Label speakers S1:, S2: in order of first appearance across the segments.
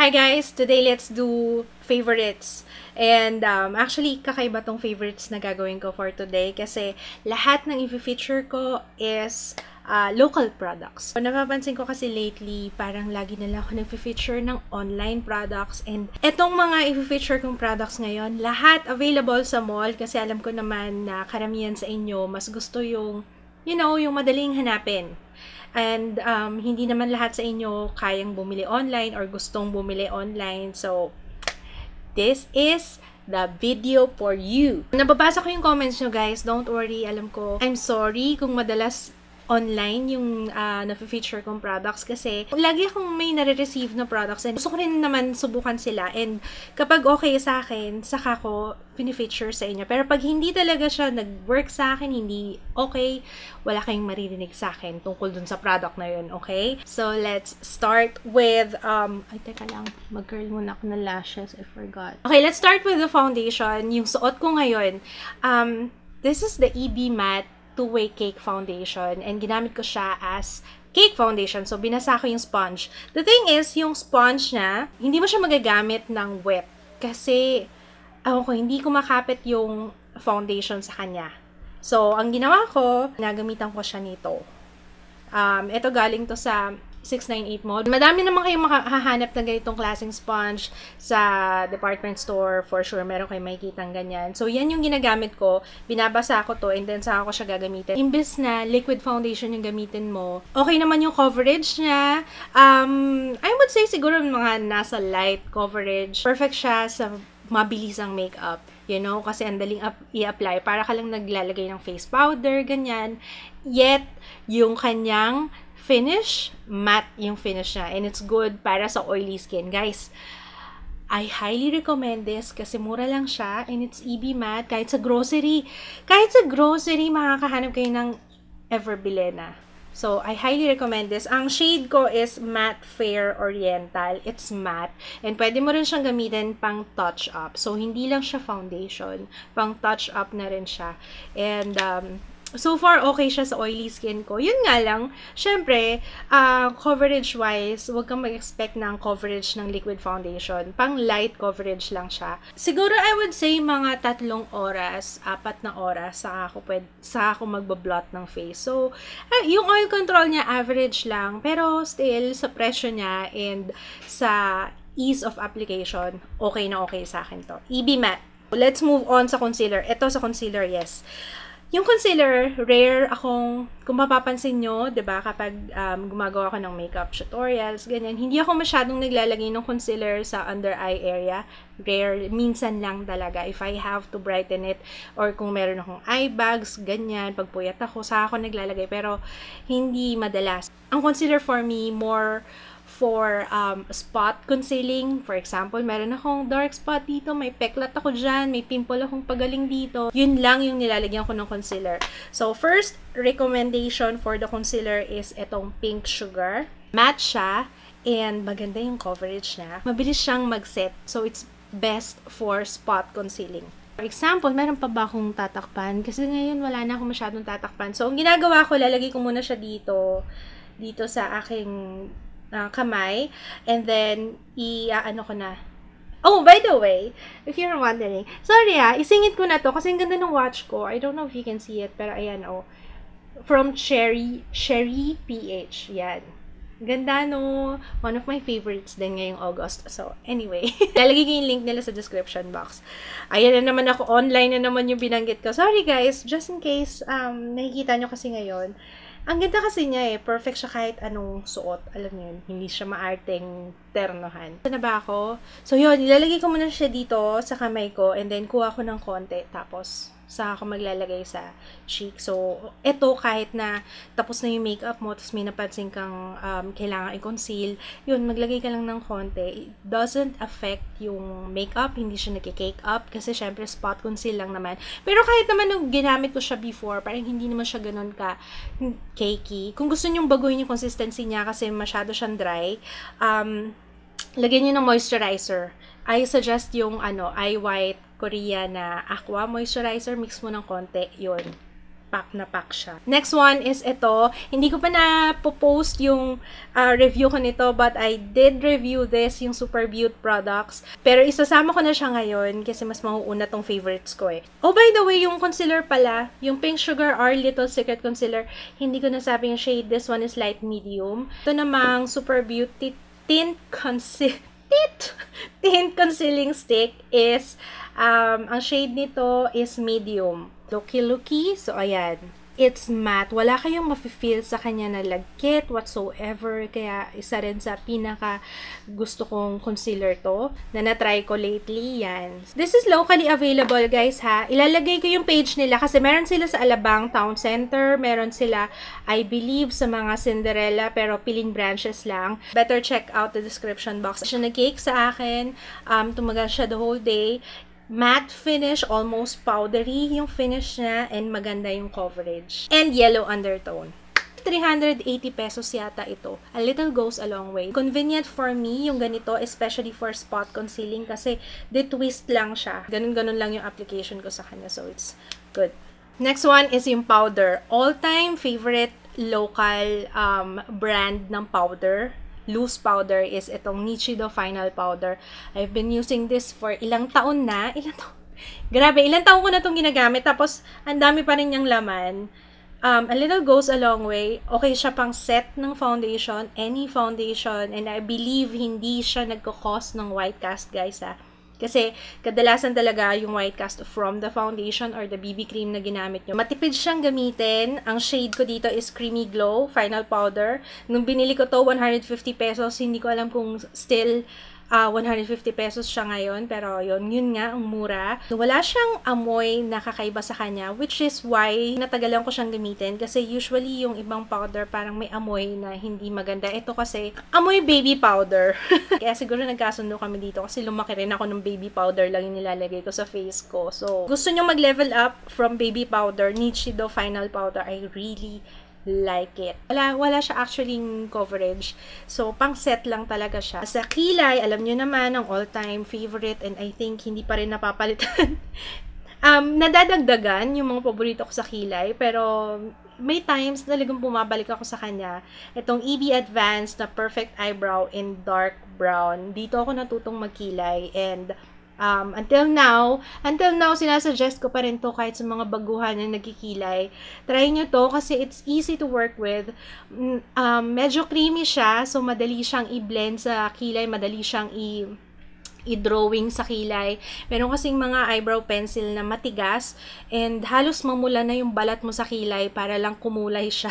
S1: Hi guys! Today let's do favorites. And actually, kakaiba tong favorites na gagawin ko for today kasi lahat ng i-feature ko is local products. So, napapansin ko kasi lately, parang lagi na lang ako nag-feature ng online products. And etong mga i-feature kong products ngayon, lahat available sa mall kasi alam ko naman na karamihan sa inyo mas gusto yung, yung madaling hanapin. And hindi naman lahat sa inyo kayang bumili online or gustong bumili online. So, this is the video for you. Nababasa ko yung comments nyo, guys. Don't worry, alam ko. I'm sorry kung madalas online yung na-feature kong products kasi lagi akong may nare-receive na products and gusto ko rin naman subukan sila and kapag okay sa akin, saka ko pini-feature sa inyo. Pero pag hindi talaga siya nag-work sa akin, hindi okay, wala kayong maririnig sa akin tungkol dun sa product na yun, okay? So, let's start with, ay, teka lang, mag-curl muna ako ng lashes, I forgot. Okay, let's start with the foundation. Yung suot ko ngayon, this is the EB Matte Two-Way Cake Foundation and ginamit ko siya as cake foundation. So, binasa ko yung sponge. The thing is, yung sponge niya, hindi mo siya magagamit ng wet kasi hindi ko makapit yung foundation sa kanya. So, ang ginawa ko, nagamitan ko siya nito. Ito galing to sa 698 Mall. Madami naman kayong makahanap ng ganitong klaseng sponge sa department store. For sure, meron kayong makikita ng ganyan. So, yan yung ginagamit ko. Binabasa ko to and then saka ko siya gagamitin. Imbes na liquid foundation yung gamitin mo, okay naman yung coverage niya. I would say siguro mga nasa light coverage. Perfect siya sa mabilisang makeup. Kasi ang daling i-apply. Para ka lang naglalagay ng face powder, ganyan. Yet, yung kanyang finish, matte yung finish niya. And it's good para sa oily skin. Guys, I highly recommend this kasi mura lang siya and it's EB Matte. Kahit sa grocery, makakahanap kayo ng Everbilena. So, I highly recommend this. Ang shade ko is Matte Fair Oriental. It's matte. And pwede mo rin siyang gamitin pang touch-up. So, hindi lang siya foundation. Pang touch-up na rin siya. And, so far, okay siya sa oily skin ko. Yun nga lang, syempre, coverage-wise, huwag kang mag-expect ng coverage ng liquid foundation. Pang light coverage lang siya. Siguro, I would say, mga 3 oras, 4 na oras, saka ako magbablot ng face. So, yung oil control niya, average lang. Pero, still, sa presyo niya and sa ease of application, okay na okay sa akin to. EB Matte. Let's move on sa concealer. Ito sa concealer, yes. Yung concealer, rare akong, kung mapapansin nyo, diba, kapag gumagawa ko ng makeup tutorials, ganyan, hindi ako masyadong naglalagay ng concealer sa under eye area. Rare, minsan lang talaga. If I have to brighten it, or kung meron akong eye bags, ganyan, pagpuyat ako, saka ako naglalagay. Pero, hindi madalas. Ang concealer for me, more for spot concealing. For example, meron akong dark spot dito, may peklat ako dyan, may pimple akong pagaling dito. Yun lang yung nilalagyan ko ng concealer. So, first recommendation for the concealer is itong Pink Sugar. Matte siya, and maganda yung coverage niya. Mabilis siyang mag-set. So, it's best for spot concealing. For example, meron pa ba akong tatakpan? Kasi ngayon, wala na akong masyadong tatakpan. So, ang ginagawa ko, lalagay ko muna siya dito sa aking kamay, and then ano ko na. Oh, by the way, if you're wondering, sorry isingit ko na to kasi ang ganda ng watch ko. I don't know if you can see it, pero ayan, from Cherry PH, yan. Ganda, no? One of my favorites din ngayong August. So, anyway, lalagay ko yung link nila sa description box. Ayan na naman ako, online na naman yung binanggit ko. Sorry guys, just in case nakikita nyo kasi ngayon. Ang ganda kasi niya perfect siya kahit anong suot. Alam niyo yun, hindi siya maarteng ternohan. Ito na ba ako? So yun, ilalagay ko muna siya dito sa kamay ko and then kuha ko ng konti. Tapos, saka ako maglalagay sa cheek. So, ito kahit na tapos na yung makeup mo, tapos may napansin kang kailangan i-conceal, yun, maglagay ka lang ng konti. It doesn't affect yung makeup, hindi siya nagki-cake up, kasi syempre spot conceal lang naman. Pero kahit naman nung ginamit ko siya before, parang hindi naman siya ganun ka cakey. Kung gusto nyong baguhin yung consistency niya kasi masyado siyang dry, lagyan nyo ng moisturizer. I suggest yung Eye White Korea na Aqua Moisturizer. Mix mo ng konti. Yun. pack na pack siya. Next one is ito. Hindi ko pa na-post yung review ko nito, but I did review this, yung Super Beauty products. Pero isasama ko na siya ngayon kasi mas mauuna tong favorites ko eh. Oh, by the way, yung concealer pala, yung Pink Sugar Our Little Secret Concealer, hindi ko nasabi yung shade. This one is light medium. Ito namang Super Beauty Tint Concealing Stick is, ang shade nito is medium. Looky. So, ayan. It's matte. Wala kayong mafe-feel sa kanya na lagkit whatsoever. Kaya, isa rin sa pinaka gusto kong concealer to na na-try ko lately. Yan. This is locally available, guys, ha. Ilalagay ko yung page nila kasi meron sila sa Alabang Town Center. Meron sila, I believe, sa mga Cinderella pero piling branches lang. Better check out the description box. Siya nag-cake sa akin. Tumagal siya the whole day. Matte finish, almost powdery yung finish niya, and maganda yung coverage. And yellow undertone. 380 pesos yata ito. A little goes a long way. Convenient for me yung ganito, especially for spot concealing kasi twist lang siya. Ganun-ganun lang yung application ko sa kanya, so it's good. Next one is yung powder. All-time favorite local brand ng powder. Loose powder is itong Nichido Final Powder. I've been using this for ilang taon na. Grabe, ilang taon ko na itong ginagamit. Tapos, ang dami pa rin niyang laman. A little goes a long way. Okay siya pang set ng foundation. Any foundation. And I believe hindi siya nagko-cause ng white cast, guys, ha. Kasi, kadalasan talaga yung white cast from the foundation or the BB cream na ginamit nyo. Matipid siyang gamitin. Ang shade ko dito is Creamy Glow Final Powder. Nung binili ko to, 150 pesos. Hindi ko alam kung still 150 pesos siya ngayon. Pero yun nga, ang mura. Wala siyang amoy na kakaiba sa kanya, which is why natagalan ko siyang gamitin. Kasi usually yung ibang powder parang may amoy na hindi maganda. Ito kasi, amoy baby powder. Kaya siguro nagkasundo kami dito kasi lumaki rin ako ng baby powder lang yung nilalagay ko sa face ko. So, gusto nyo mag-level up from baby powder, Nichido Final Powder, I really like it. Wala siya actually coverage. So, pang set lang talaga siya. Sa kilay, alam nyo naman, ang all-time favorite and I think hindi pa rin napapalitan. Nadadagdagan yung mga paborito ko sa kilay, pero may times talagang bumabalik ako sa kanya. Itong EB Advanced na Perfect Eyebrow in Dark Brown. Dito ako natutong magkilay and until now, sinasuggest ko pa rin to kahit sa mga baguhan na nagkikilay. Try nyo to kasi it's easy to work with. Medyo creamy siya, so madali siyang i-blend sa kilay, madali siyang i-drawing sa kilay. Meron kasing mga eyebrow pencil na matigas and halos mamula na yung balat mo sa kilay para lang kumulay siya.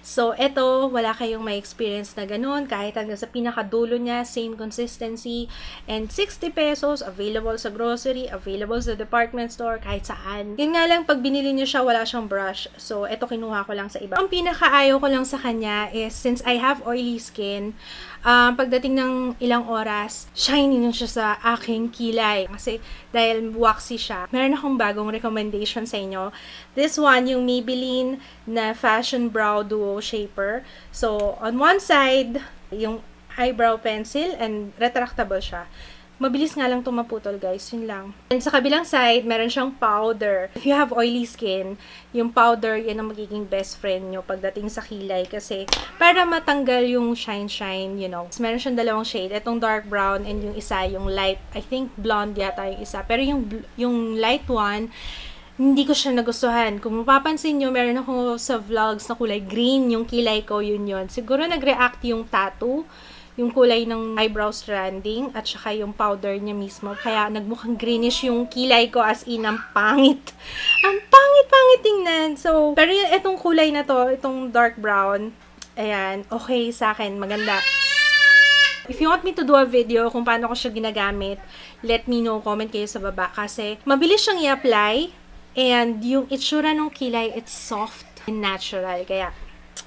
S1: So, eto, wala kayong may experience na ganun. Kahit hanggang sa pinakadulo niya, same consistency. And 60 pesos, available sa grocery, available sa department store, kahit saan. Yun nga lang, pag binili niyo siya, wala siyang brush. So, eto kinuha ko lang sa iba. Ang pinakaayaw ko lang sa kanya is, since I have oily skin, pagdating ng ilang oras, shiny na siya sa aking kilay. Kasi, dahil waxy siya. Meron akong bagong recommendation sa inyo. This one, yung Maybelline na Fashion Brow Duo Shaper. So, on one side, yung eyebrow pencil and retractable siya. Mabilis nga lang ito maputol, guys. Yun lang. And sa kabilang side, meron siyang powder. If you have oily skin, yung powder, yan ang magiging best friend nyo pagdating sa kilay. Kasi, para matanggal yung shine-shine, you know. Meron siyang dalawang shade. Itong dark brown and yung isa, yung light, I think blonde yata yung isa. Pero yung light one, hindi ko siya nagustuhan. Kung mapapansin nyo, meron ako sa vlogs na kulay green, yung kilay ko, yun. Siguro nag-react yung tattoo, yung kulay ng eyebrow stranding, at saka yung powder niya mismo. Kaya nagmukhang greenish yung kilay ko, as in, ang pangit. Ang pangit tingnan. So, pero itong kulay na to, itong dark brown, ayan, okay sa akin, maganda. If you want me to do a video kung paano ko siya ginagamit, let me know, comment kayo sa baba. Kasi, mabilis siyang i-apply, and yung itsura ng kilay, it's soft and natural. Kaya,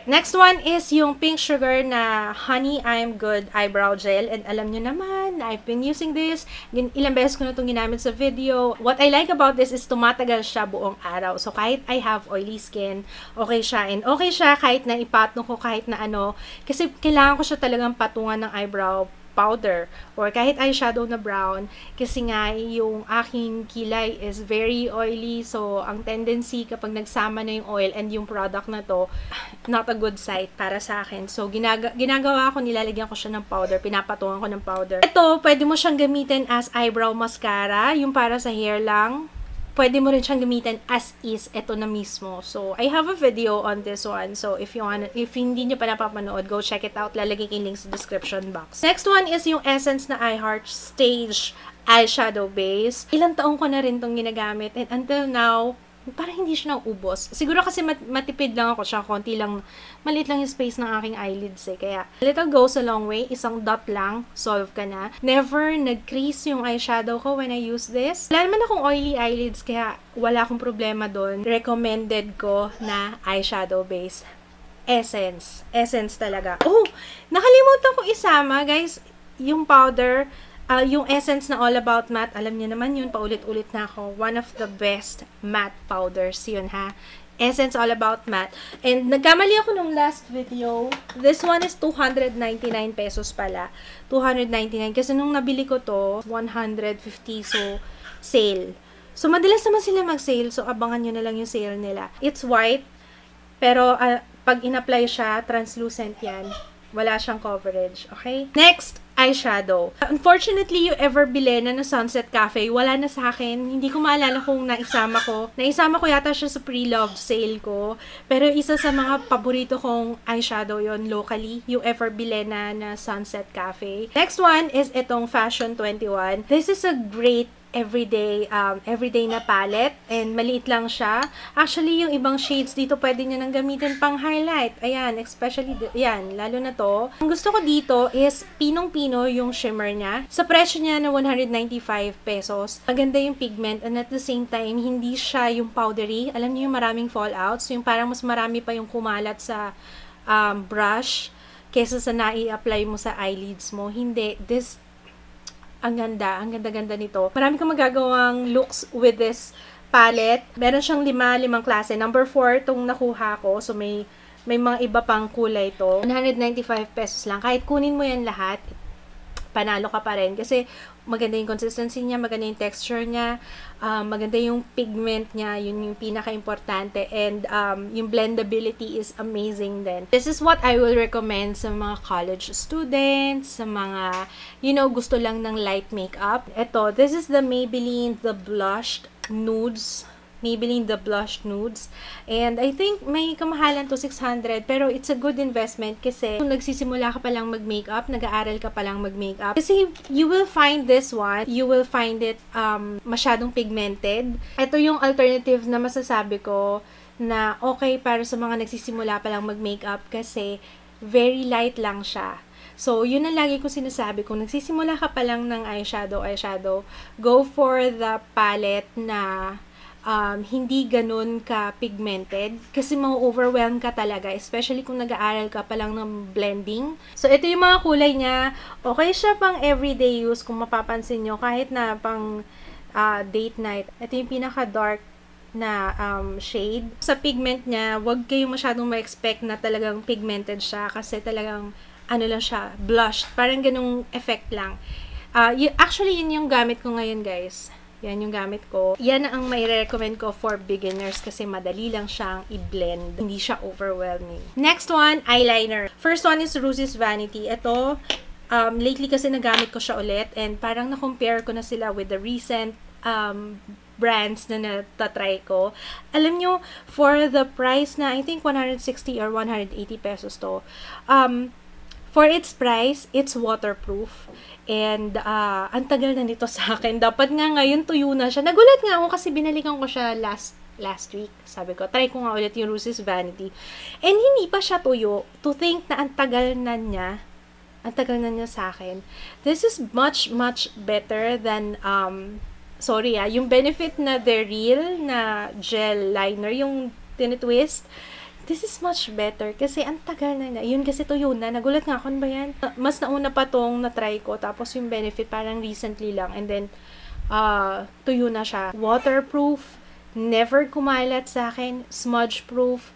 S1: next one is yung Pink Sugar na Honey I'm Good Eyebrow Gel. And alam nyo naman, I've been using this. Ilang beses ko na itong ginamit sa video. What I like about this is tumatagal siya buong araw. So, kahit I have oily skin, okay siya. And okay siya kahit na ipatong ko, kahit na ano. Kasi kailangan ko siya talagang patungan ng eyebrow powder or kahit eyeshadow na brown kasi nga yung aking kilay is very oily, so ang tendency kapag nagsama na yung oil and yung product na to, not a good sight para sa akin. So ginagawa ko, nilalagyan ko siya ng powder, pinapatungan ko ng powder. Ito, pwede mo siyang gamitin as eyebrow mascara, yung para sa hair lang. Pwede mo rin siyang gamitin as is, ito na mismo. So, I have a video on this one. So, if hindi nyo pa napapanood, go check it out. Lalagay ko yung link sa description box. Next one is yung Essence na I Heart Stage Eyeshadow Base. Ilang taong ko na rin itong ginagamit. And until now, parang hindi siya naubos. Siguro kasi matipid lang ako siya. Konti lang, maliit lang yung space ng aking eyelids eh. Kaya, a little goes a long way. Isang dot lang, solve ka na. Never nag-crease yung eyeshadow ko when I use this. Wala naman akong oily eyelids, kaya wala akong problema doon. Recommended ko na eyeshadow base. Essence. Essence talaga. Oh! Nakalimutan ko isama, guys. Yung powder, yung Essence na All About Matte, alam niyo naman yun, paulit-ulit na ako. One of the best matte powders yun, ha. Essence All About Matte. And nagkamali ako nung last video. This one is 299 pesos pala. 299. Kasi nung nabili ko to, 150. So, sale. So, madalas naman sila mag-sale. So, abangan nyo na lang yung sale nila. It's white. Pero, pag in-apply siya, translucent yan. Wala siyang coverage. Okay? Next, eyeshadow. Unfortunately, yung Ever Bilena na Sunset Cafe, wala na sa akin. Hindi ko maalala kung naisama ko. Naisama ko yata siya sa pre-loved sale ko. Pero isa sa mga paborito kong eyeshadow yon locally, yung Ever Bilena na Sunset Cafe. Next one is itong Fashion 21. This is a great everyday na palette, and maliit lang siya. Actually, yung ibang shades dito pwede nyo nang gamitin pang highlight. Ayan, especially, yan, lalo na to. Ang gusto ko dito is pinong-pino yung shimmer niya. Sa presyo niya na 195 pesos, maganda yung pigment, and at the same time, hindi siya yung powdery. Alam niyo yung maraming fallouts, yung parang mas marami pa yung kumalat sa brush kesa sa nai-apply mo sa eyelids mo. Hindi, this ang ganda-ganda nito. Marami kang magagawang looks with this palette. Meron siyang limang klase. Number 4 itong nakuha ko. So, may mga iba pang kulay to. 195 pesos lang. Kahit kunin mo yan lahat, panalo ka pa rin. Kasi maganda yung consistency niya, maganda yung texture niya, maganda yung pigment niya, yun yung pinaka-importante, and yung blendability is amazing din. This is what I will recommend sa mga college students, sa mga, gusto lang ng light makeup. Ito, this is the Maybelline The Blushed Nudes. Maybelline The Blush Nudes. And I think may kamahalan to 600, pero it's a good investment kasi kung nagsisimula ka pa lang mag-makeup, nag-aaral ka pa lang mag-makeup, kasi you will find this one, you will find it masyadong pigmented. Ito yung alternative na masasabi ko na okay para sa mga nagsisimula pa lang mag-makeup kasi very light lang siya. So, yun ang lagi ko sinasabi. Kung nagsisimula ka pa lang ng eyeshadow, go for the palette na hindi ganun ka-pigmented kasi ma-overwhelm ka talaga, especially kung nag-aaral ka pa lang ng blending. So, ito yung mga kulay niya. Okay siya pang everyday use kung mapapansin nyo, kahit na pang date night. Ito yung pinaka-dark na shade. Sa pigment niya, wag kayong masyadong ma-expect na talagang pigmented siya kasi talagang lang siya, blushed. Parang ganung effect lang. Actually, yun yung gamit ko ngayon, guys. Yan yung gamit ko. Yan ang may recommend ko for beginners kasi madali lang siyang i-blend. Hindi siya overwhelming. Next one, eyeliner. First one is Rosie's Vanity. Ito, lately kasi nagamit ko siya ulit and parang na-compare ko na sila with the recent brands na natatry ko. Alam nyo, for the price na, I think 160 or 180 pesos to, for its price, it's waterproof. And, ang tagal na nito sa akin. Dapat nga ngayon tuyo na siya. Nagulat nga ako kasi binalikan ko siya last week. Sabi ko, try ko nga ulit yung Rosie's Vanity. And hindi pa siya tuyo. To think na ang tagal na niya sa akin. This is much, much better than, yung benefit na The Real na gel liner, yung tinitwist. This is much better kasi ang tagal na. Yun kasi tuyo na. Nagulat nga ako, ba yan? Mas nauna pa tong na-try ko. Tapos yung benefit parang recently lang. And then, tuyo na siya. Waterproof. Never kumalat sa akin. Smudge-proof.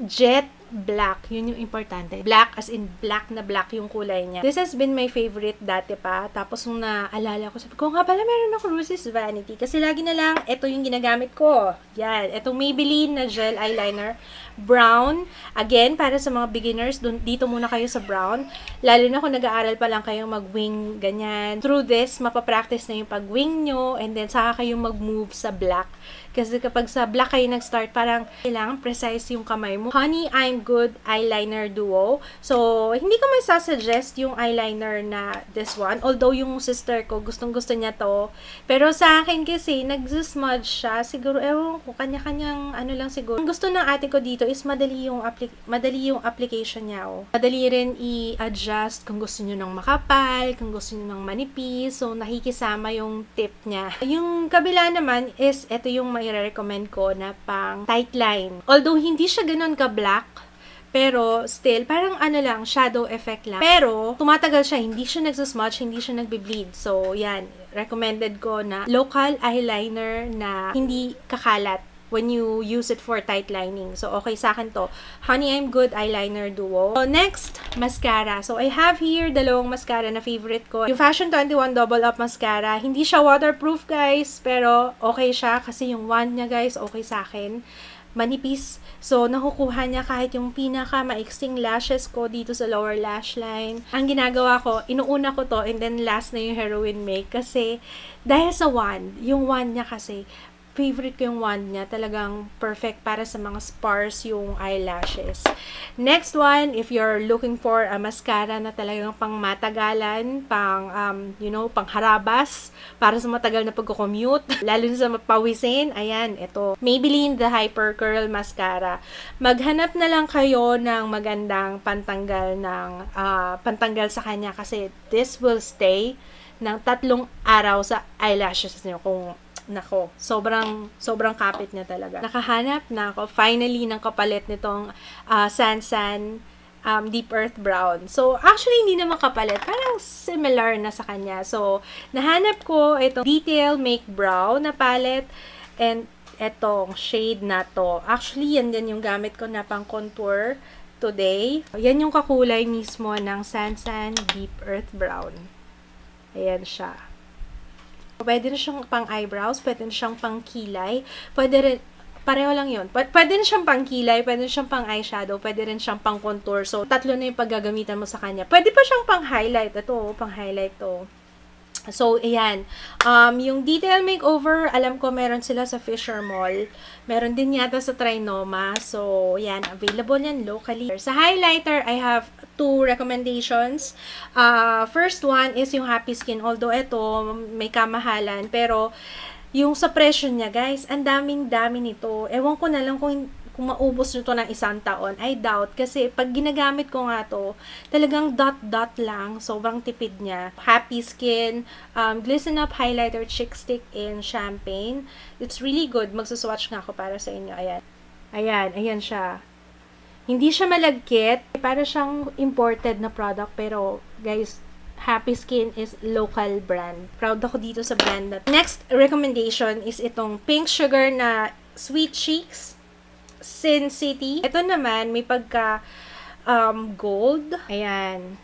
S1: Jet black. Yun yung importante. Black as in black na black yung kulay niya. This has been my favorite dati pa. Tapos nung naalala ko, sabi ko nga pala meron ako Roses Vanity. Kasi lagi na lang, ito yung ginagamit ko. Yan. Itong Maybelline na gel eyeliner. Brown. Again, para sa mga beginners, dito muna kayo sa brown. Lalo na kung nag-aaral pa lang kayong mag-wing, ganyan. Through this, mapapractice na yung pag-wing nyo, and then saka kayong mag-move sa black. Kasi kapag sa black kayo nag-start, parang kailangan precise yung kamay mo. Honey I'm Good Eyeliner Duo. So, hindi ko may sasuggest yung eyeliner na this one. Although yung sister ko, gustong-gusto niya to. Pero sa akin kasi, nag-smudge siya. Siguro, ewan ko, kanya-kanyang ano lang siguro. Ang gusto ng ate ko dito is madali yung application niya. Oh. Madali rin i-adjust kung gusto nyo ng makapal, kung gusto nyo ng manipis. So, nakikisama yung tip niya. Yung kabila naman is, ito yung i-recommend ko na pang tight line. Although, hindi siya ganun ka-black, pero still, parang ano lang, shadow effect lang. Pero, tumatagal siya, hindi siya nagsasmudge, hindi siya nagbe-bleed. So, yan, recommended ko na local eyeliner na hindi kakalat when you use it for tight lining. So, okay sa akin to. Honey I'm Good Eyeliner Duo. So, next, mascara. So, I have here dalawang mascara na favorite ko. Yung Fashion 21 Double Up Mascara. Hindi siya waterproof, guys. Pero, okay siya. Kasi yung wand niya, guys, okay sa akin. Manipis. So, nakukuha niya kahit yung pinaka-maiksing lashes ko dito sa lower lash line. Ang ginagawa ko, inuuna ko to and then last na yung heroin make. Kasi, dahil sa wand, yung wand niya kasi, favorite ko yung wand niya. Talagang perfect para sa mga sparse yung eyelashes. Next one, if you're looking for a mascara na talagang pang matagalan, pang, pang harabas, para sa matagal na pagko-commute, lalo na sa mapawisin, ayan, ito. Maybelline The Hyper Curl Mascara. Maghanap na lang kayo ng magandang pantanggal sa kanya kasi this will stay ng 3 araw sa eyelashes niyo kung nako, sobrang kapit niya talaga. Nakahanap na ako finally ng kapalit nitong Sansan Deep Earth Brown. So, actually, hindi naman kapalit. Parang similar na sa kanya. So, nahanap ko itong Detail Make Brow na palette and etong shade na to. Actually, yan yung gamit ko na pang contour today. Yan yung kakulay mismo ng Sansan Deep Earth Brown. Ayan siya. Pwede na siyang pang eyebrows, pwede na siyang pang kilay, pwede rin, pareho lang yun. Pwede na siyang pang kilay, pwede na siyang pang eyeshadow, pwede rin siyang pang contour. So, 3 na yung paggagamitan mo sa kanya. Pwede pa siyang pang highlight. Ito, pang highlight to. So, ayan. Yung Detail Makeover, alam ko meron sila sa Fisher Mall. Meron din yata sa Trinoma. So, ayan. Available yan locally. Sa highlighter, I have 2 recommendations. First one is yung Happy Skin. Although, ito, may kamahalan. Pero, yung sa presyo niya, guys, ang daming-dami nito. Ewan ko na lang kung maubos nyo to ng 1 taon, I doubt. Kasi pag ginagamit ko nga to, talagang dot lang. Sobrang tipid niya. Happy Skin, Glisten Up Highlighter Chick Stick in Champagne. It's really good. Magsuswatch nga ako para sa inyo. Ayan. Ayan siya. Hindi siya malagkit. Para siyang imported na product. Pero, guys, Happy Skin is local brand. Proud ako dito sa brand na. Next recommendation is itong Pink Sugar na Sweet Cheeks Sin City. Ito naman, may pagka gold. Ayan.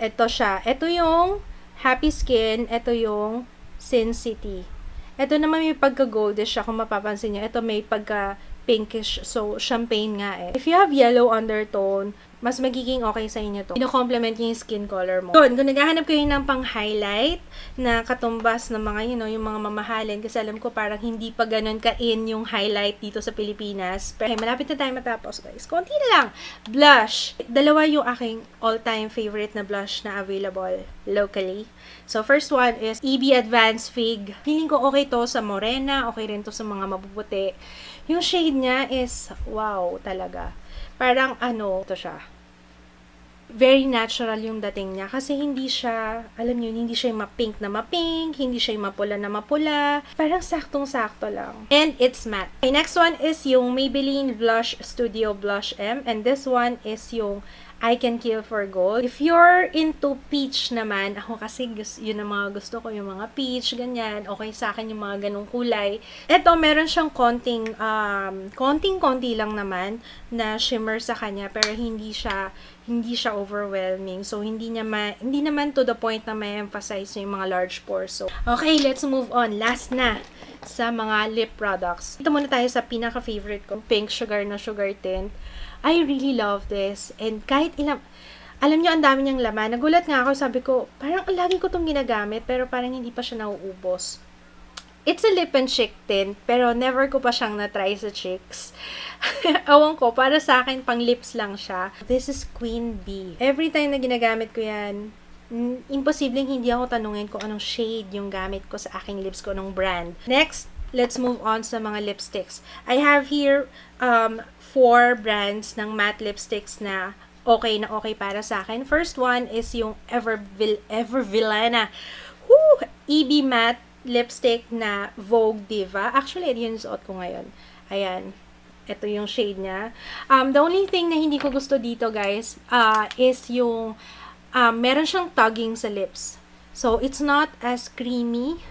S1: Ito siya. Ito yung Happy Skin. Ito yung Sin City. Ito naman may pagka-goldish siya. Kung mapapansin niyo, ito may pagka-pinkish. So, champagne nga eh. If you have yellow undertone, mas magiging okay sa inyo to. Ino-complement yung skin color mo. Kung naghahanap kayo ng pang-highlight na katumbas ng mga, yung mga mamahalin, kasi alam ko parang hindi pa ganun ka-in yung highlight dito sa Pilipinas. Pero malapit na tayo matapos, guys. Konti na lang. Blush. 2 yung aking all-time favorite na blush na available locally. So, first one is EB Advanced Fig. Feeling ko okay to sa morena, okay rin to sa mga mabubuti. Yung shade niya is, wow, talaga. Parang ito siya. Very natural yung dating niya. Kasi hindi siya, alam niyo, hindi siya yung ma-pink na ma-pink, hindi siya yung mapula na mapula. Parang saktong-sakto lang. And it's matte. Okay, next one is yung Maybelline Blush Studio Blush M. And this one is yung I Can Kill for Gold. If you're into peach naman, ako kasi yun ang mga gusto ko, yung mga peach, ganyan. Okay sa akin yung mga ganong kulay. Ito, meron siyang konting-konti lang naman na shimmer sa kanya, pero hindi siya overwhelming. So, hindi naman to the point na may emphasize yung mga large pores. So, okay, let's move on. Last na sa mga lip products. Ito muna tayo sa pinaka-favorite ko, Pink Sugar na Sugar Tint. I really love this. And kahit alam nyo, ang dami niyang laman. Nagulat nga ako, sabi ko, parang lagi ko itong ginagamit, pero parang hindi pa siya nauubos. It's a lip and cheek tint, pero never ko pa siyang na-try sa cheeks. Awan ko, para sa akin, pang lips lang siya. This is Queen Bee. Every time na ginagamit ko yan, imposibleng hindi ako tanungin kung anong shade yung gamit ko sa aking lips ko, anong brand. Next, let's move on sa mga lipsticks. I have here 4 brands ng matte lipsticks na okay para sa akin. First one is yung Evervilena EB Matte lipstick na Vogue Diva. Actually, yun yung suot ko ngayon. Ayan. Ito yung shade niya. The only thing na hindi ko gusto dito, guys, is yung meron siyang tugging sa lips. So, it's not as creamy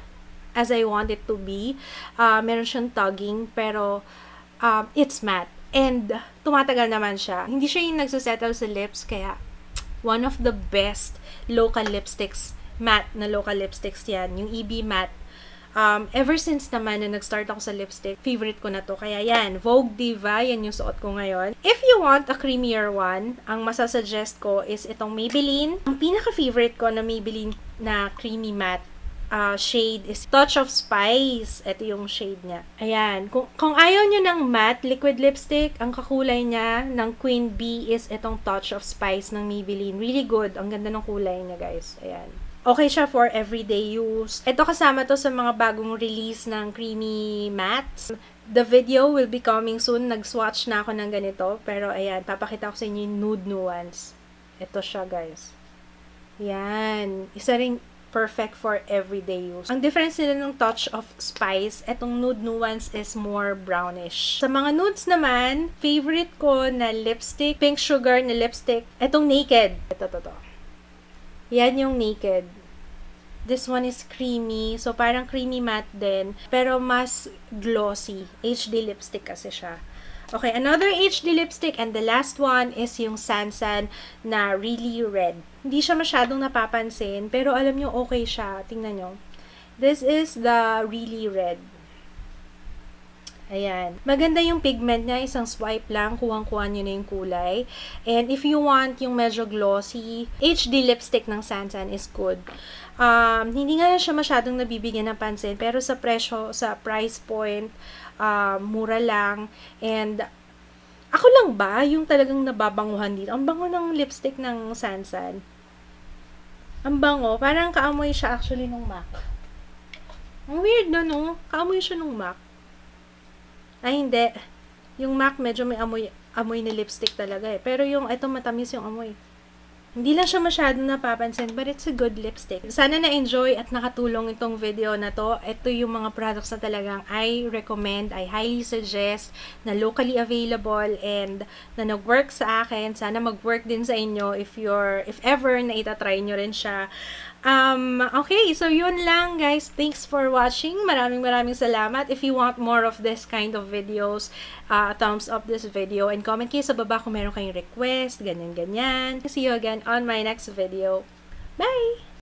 S1: as I want it to be. Meron siyang tugging, pero it's matte. And tumatagal naman siya. Hindi siya yung nagsasettle sa lips, kaya one of the best local lipsticks, matte na local lipsticks yan, yung EB Matte. Ever since naman na nag-start ako sa lipstick, favorite ko na to. Kaya yan, Vogue Diva, yan yung suot ko ngayon. If you want a creamier one, ang masasuggest ko is itong Maybelline. Ang pinaka-favorite ko na Maybelline na creamy matte shade is Touch of Spice. Ito yung shade niya. Ayan. Kung ayaw nyo ng matte liquid lipstick, ang kakulay niya ng Queen Bee is itong Touch of Spice ng Maybelline. Really good. Ang ganda ng kulay niya, guys. Ayan. Okay siya for everyday use. Ito kasama to sa mga bagong release ng creamy mattes. The video will be coming soon. Nag-swatch na ako ng ganito. Pero ayan, papakita ko sa inyo yung nude nuance. Ito siya, guys. Yan. Isa ring perfect for everyday use. Ang difference nila ng Touch of Spice, etong nude nuance is more brownish. Sa mga nudes naman, favorite ko na lipstick, Pink Sugar na lipstick, etong Naked. Ito. Yan yung Naked. This one is creamy. So, parang creamy matte din. Pero mas glossy. HD lipstick kasi siya. Okay, another HD lipstick. And the last one is yung Sansan na Really Red. Hindi siya masyadong napapansin. Pero alam nyo, okay siya. Tingnan nyo. This is the Really Red. Ayan. Maganda yung pigment niya. Isang swipe lang. Kuwang-kuha nyo na yung kulay. And if you want yung medyo glossy, HD lipstick ng Sansan is good. Hindi nga siya masyadong nabibigyan ng pansin. Pero sa presyo, sa price point, mura lang. And ako lang ba yung talagang nababanguhan dito? Ang bango ng lipstick ng Sansan. Ang bango. Parang kaamoy siya actually nung MAC. Ang weird no? Kaamoy siya nung MAC. Ay, hindi. Yung MAC medyo may amoy na lipstick talaga eh. Pero yung, ito matamis yung amoy. Hindi lang siya masyadong napapansin, but it's a good lipstick. Sana na-enjoy at nakatulong itong video na to. Ito yung mga products na talagang I recommend, I highly suggest, na locally available and na nag-work sa akin. Sana mag-work din sa inyo if ever na itatry nyo rin siya. Okay, so yun lang guys. Thanks for watching. Maraming salamat. If you want more of this kind of videos, thumbs up this video and comment kayo sa baba kung meron kayong request, ganyan. See you again on my next video. Bye!